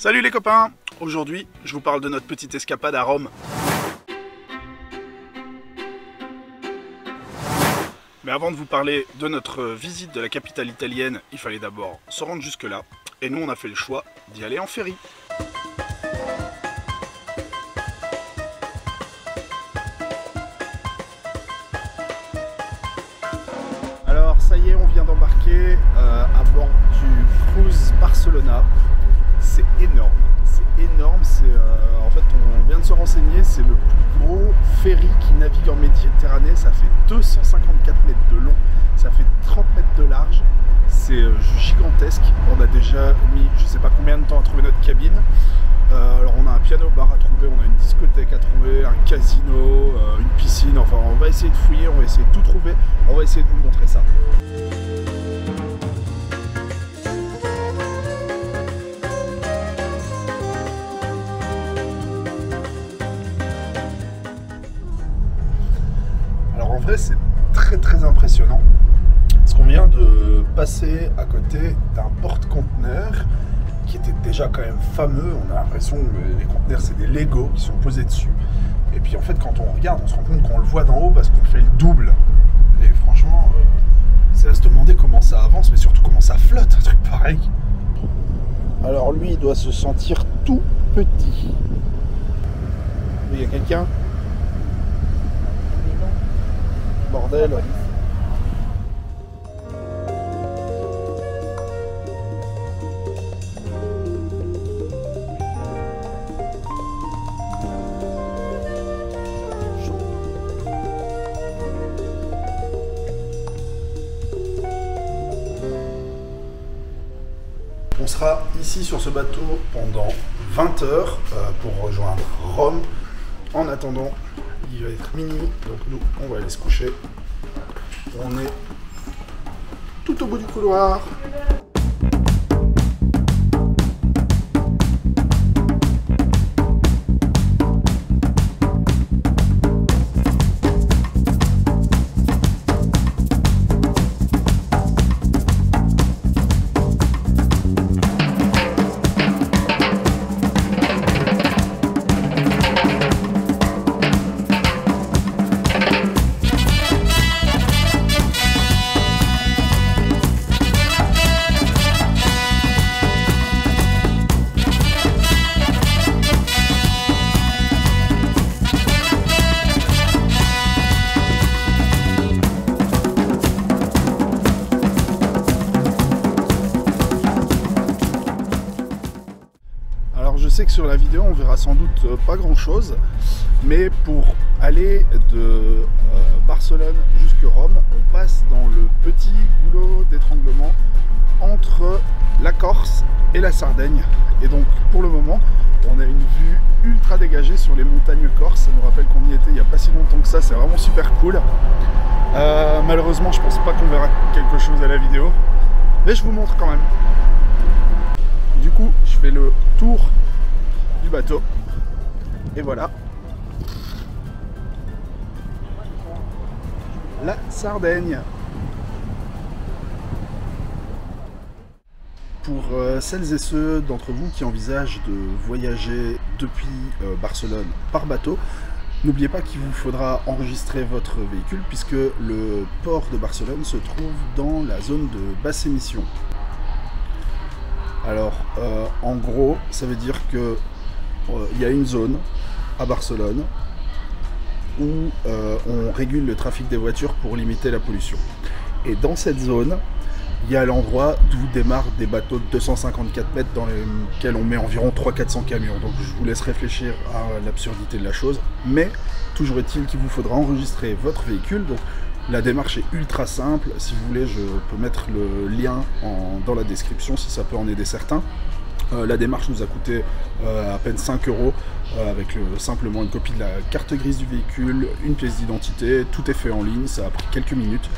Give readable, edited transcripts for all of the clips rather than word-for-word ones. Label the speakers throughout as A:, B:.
A: Salut les copains! Aujourd'hui, je vous parle de notre petite escapade à Rome. Mais avant de vous parler de notre visite de la capitale italienne, il fallait d'abord se rendre jusque là. Et nous, on a fait le choix d'y aller en ferry. Alors ça y est, on vient d'embarquer à bord du Cruise Barcelona. C'est énorme, en fait on vient de se renseigner, c'est le plus gros ferry qui navigue en Méditerranée. Ça fait 254 mètres de long, ça fait 30 mètres de large, c'est gigantesque. On a déjà mis je sais pas combien de temps à trouver notre cabine. Alors on a un piano-bar à trouver, on a une discothèque à trouver, un casino, une piscine, enfin on va essayer de fouiller, on va essayer de tout trouver, on va essayer de vous montrer ça. Alors en vrai c'est très impressionnant, parce qu'on vient de passer à côté d'un porte-conteneurs qui était déjà quand même fameux. On a l'impression que les conteneurs c'est des Lego qui sont posés dessus. Et puis en fait quand on regarde, on se rend compte qu'on le voit d'en haut parce qu'on fait le double. Et franchement, c'est à se demander comment ça avance, mais surtout comment ça flotte, un truc pareil. Alors lui, il doit se sentir tout petit. Il y a quelqu'un? Bordel. On sera ici sur ce bateau pendant 20 heures pour rejoindre Rome. En attendant, il va être minuit, donc nous, on va aller se coucher. On est tout au bout du couloir. Je sais que sur la vidéo on verra sans doute pas grand chose, mais pour aller de Barcelone jusque Rome, on passe dans le petit goulot d'étranglement entre la Corse et la Sardaigne. Et donc pour le moment on a une vue ultra dégagée sur les montagnes corses. Ça nous rappelle qu'on y était il n'y a pas si longtemps que ça, c'est vraiment super cool. Malheureusement je pense pas qu'on verra quelque chose à la vidéo, mais je vous montre quand même. Du coup je fais le tour du bateau et voilà la Sardaigne. Pour celles et ceux d'entre vous qui envisagent de voyager depuis Barcelone par bateau, n'oubliez pas qu'il vous faudra enregistrer votre véhicule puisque le port de Barcelone se trouve dans la zone de basse émission. Alors en gros ça veut dire que il y a une zone à Barcelone où on régule le trafic des voitures pour limiter la pollution. Et dans cette zone, il y a l'endroit d'où démarrent des bateaux de 254 mètres dans lesquels on met environ 300-400 camions. Donc je vous laisse réfléchir à l'absurdité de la chose. Mais toujours est-il qu'il vous faudra enregistrer votre véhicule. Donc la démarche est ultra simple. Si vous voulez, je peux mettre le lien dans la description si ça peut en aider certains. La démarche nous a coûté à peine 5 € avec simplement une copie de la carte grise du véhicule, une pièce d'identité, tout est fait en ligne, ça a pris quelques minutes.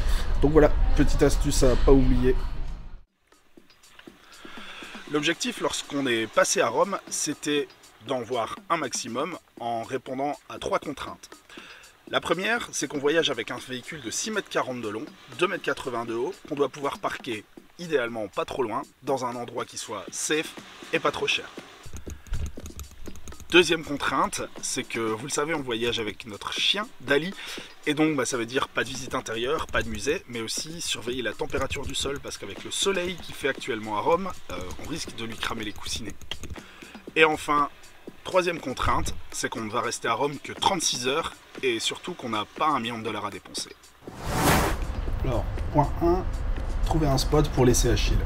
A: Donc voilà, petite astuce à pas oublier. L'objectif lorsqu'on est passé à Rome, c'était d'en voir un maximum en répondant à 3 contraintes. La première, c'est qu'on voyage avec un véhicule de 6,40 m de long, 2,80 m de haut, qu'on doit pouvoir parquer idéalement pas trop loin, dans un endroit qui soit safe et pas trop cher. Deuxième contrainte, c'est que vous le savez, on voyage avec notre chien Dali, et donc ça veut dire pas de visite intérieure, pas de musée, mais aussi surveiller la température du sol, parce qu'avec le soleil qu'il fait actuellement à Rome, on risque de lui cramer les coussinets. Et enfin, troisième contrainte, c'est qu'on ne va rester à Rome que 36 heures, et surtout qu'on n'a pas $1 million à dépenser. Alors, point 1, trouver un spot pour laisser Achille.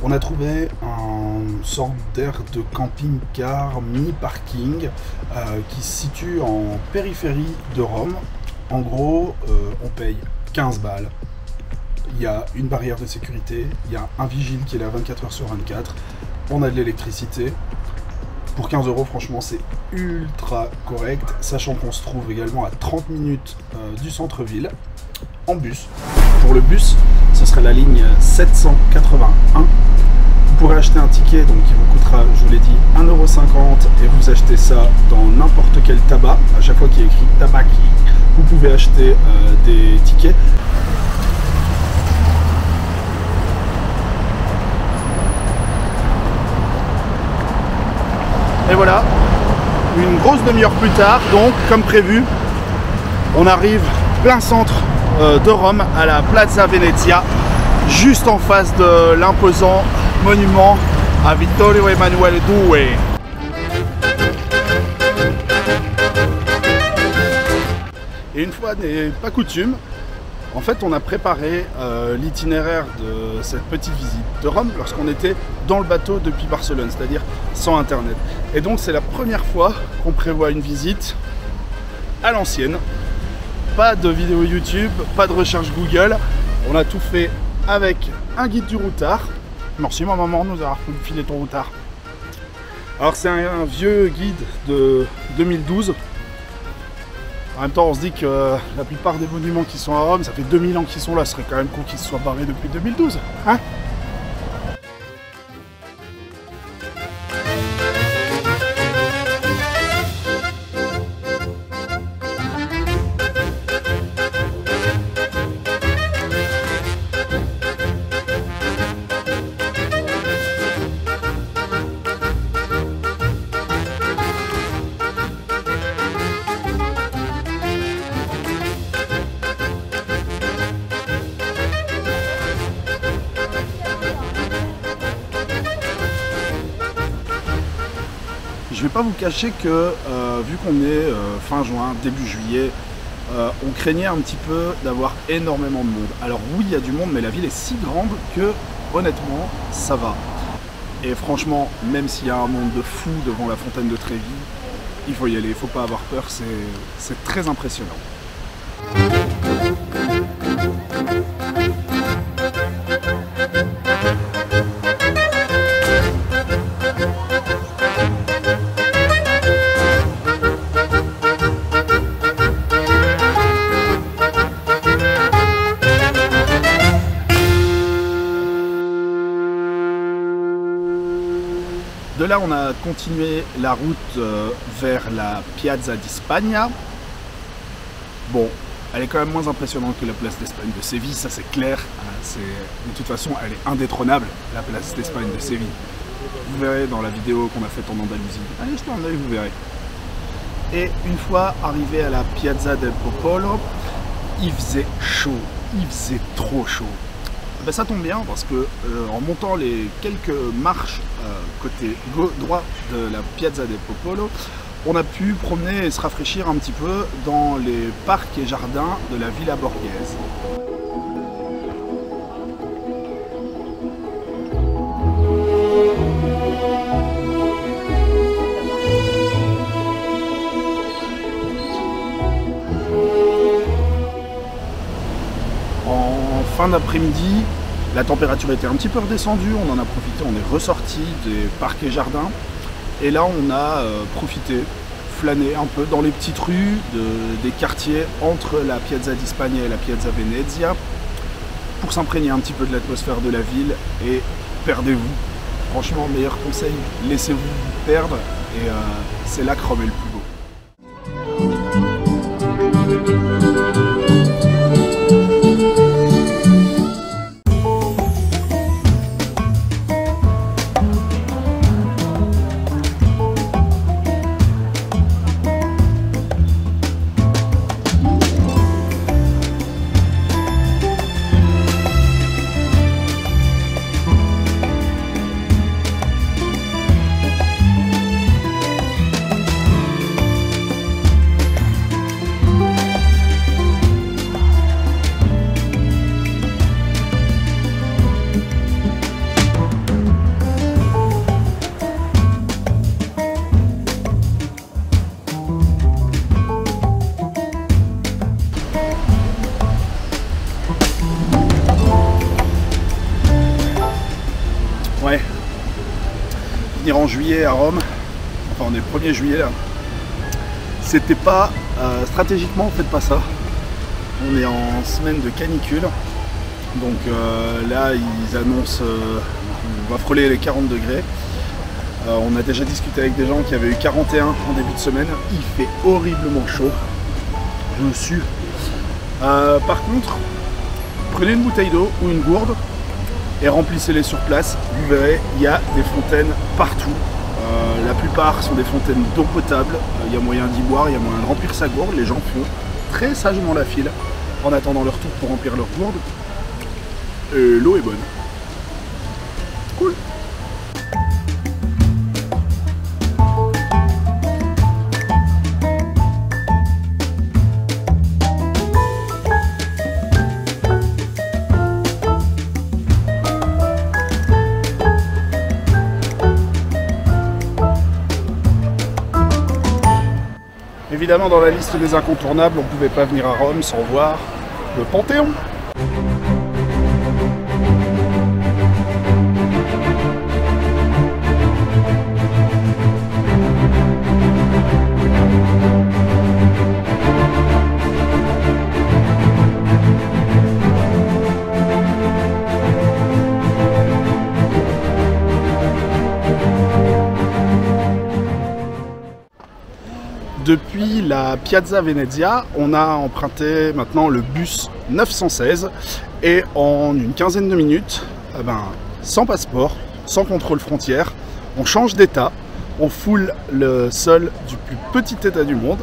A: On a trouvé une sorte d'aire de camping-car mi-parking qui se situe en périphérie de Rome. En gros, on paye 15 balles. Il y a une barrière de sécurité, il y a un vigile qui est là 24 heures sur 24. On a de l'électricité. Pour 15 €, franchement, c'est ultra correct, sachant qu'on se trouve également à 30 minutes du centre-ville, en bus. Pour le bus, ce serait la ligne 781. Vous pourrez acheter un ticket, donc qui vous coûtera, je vous l'ai dit, 1,50 € et vous achetez ça dans n'importe quel tabac. À chaque fois qu'il y a écrit tabac, vous pouvez acheter des tickets. Et voilà, une grosse demi-heure plus tard, donc comme prévu, on arrive plein centre de Rome, à la Plaza Venezia, juste en face de l'imposant monument à Vittorio Emanuele II. Et une fois n'est pas coutume, en fait on a préparé l'itinéraire de cette petite visite de Rome lorsqu'on était dans le bateau depuis Barcelone, c'est-à-dire sans internet. Et donc c'est la première fois qu'on prévoit une visite à l'ancienne. Pas de vidéo YouTube, pas de recherche Google. On a tout fait avec un guide du routard. Merci ma maman de nous avoir filé ton routard. Alors c'est un vieux guide de 2012. En même temps on se dit que la plupart des monuments qui sont à Rome, ça fait 2000 ans qu'ils sont là. Ce serait quand même cool qu'ils se soient barrés depuis 2012. Hein ? Je vais pas vous cacher que vu qu'on est fin juin, début juillet, on craignait un petit peu d'avoir énormément de monde. Alors oui, il y a du monde, mais la ville est si grande que honnêtement, ça va. Et franchement, même s'il y a un monde de fou devant la fontaine de Trévi, il faut y aller, il faut pas avoir peur, c'est très impressionnant. De là, on a continué la route vers la Piazza di Spagna. Bon, elle est quand même moins impressionnante que la place d'Espagne de Séville, ça c'est clair. De toute façon, elle est indétrônable, la place d'Espagne de Séville. Vous verrez dans la vidéo qu'on a faite en Andalousie. Allez, jetez un œil, vous verrez. Et une fois arrivé à la Piazza del Popolo, il faisait chaud, il faisait trop chaud. Ben, ça tombe bien parce que en montant les quelques marches côté droit de la Piazza del Popolo, on a pu promener et se rafraîchir un petit peu dans les parcs et jardins de la Villa Borghese. En fin d'après-midi, la température était un petit peu redescendue, on en a profité, on est ressorti des parcs et jardins. Et là, on a profité, flâné un peu dans les petites rues des quartiers entre la Piazza di Spagna et la Piazza Venezia pour s'imprégner un petit peu de l'atmosphère de la ville et perdez-vous. Franchement, meilleur conseil, laissez-vous perdre et c'est là que Rome est le plus beau. venir en juillet à Rome, enfin on est le 1er juillet là, c'était pas, stratégiquement faites pas ça. On est en semaine de canicule, donc là ils annoncent, on va frôler les 40 degrés. On a déjà discuté avec des gens qui avaient eu 41 en début de semaine, il fait horriblement chaud, je sue. Par contre, prenez une bouteille d'eau ou une gourde et remplissez-les sur place, vous verrez, il y a des fontaines partout. La plupart sont des fontaines d'eau potable, il y a moyen d'y boire, il y a moyen de remplir sa gourde, les gens font très sagement la file en attendant leur tour pour remplir leur gourde. Et l'eau est bonne. Cool. Évidemment, dans la liste des incontournables, on ne pouvait pas venir à Rome sans voir le Panthéon. Depuis la Piazza Venezia, on a emprunté maintenant le bus 916 et en une quinzaine de minutes, sans passeport, sans contrôle frontière, on change d'état, on foule le sol du plus petit état du monde.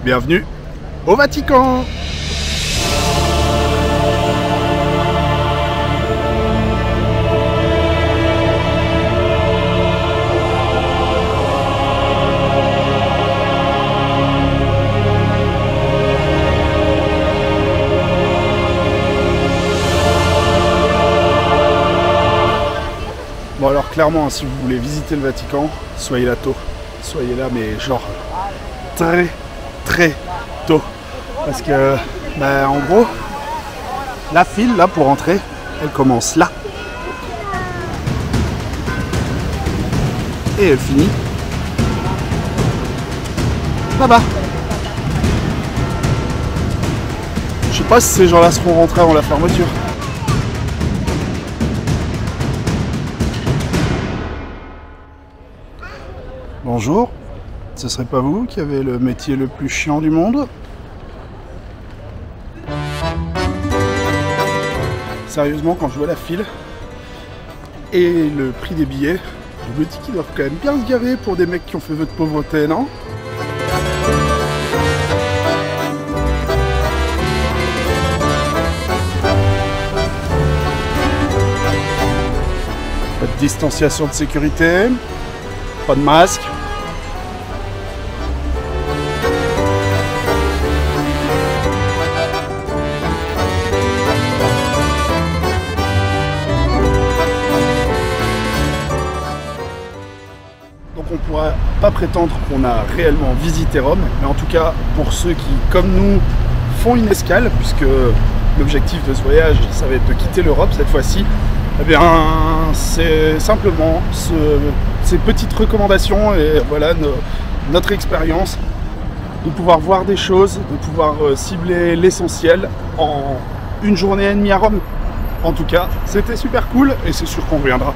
A: Bienvenue au Vatican! Bon alors clairement, si vous voulez visiter le Vatican, soyez là tôt. Soyez là, mais genre très tôt. Parce que, en gros, la file là pour entrer, elle commence là. Et elle finit là-bas. Je sais pas si ces gens-là seront rentrés avant la fermeture. Bonjour, ce serait pas vous qui avez le métier le plus chiant du monde? Sérieusement, quand je vois la file et le prix des billets, je me dis qu'ils doivent quand même bien se gaver pour des mecs qui ont fait vœu de pauvreté, non? Pas de distanciation de sécurité, pas de masque. Donc on ne pourra pas prétendre qu'on a réellement visité Rome, mais en tout cas pour ceux qui, comme nous, font une escale, puisque l'objectif de ce voyage, ça va être de quitter l'Europe cette fois-ci, eh bien c'est simplement ces petites recommandations et voilà notre expérience de pouvoir voir des choses, de pouvoir cibler l'essentiel en une journée et demie à Rome. En tout cas, c'était super cool et c'est sûr qu'on reviendra.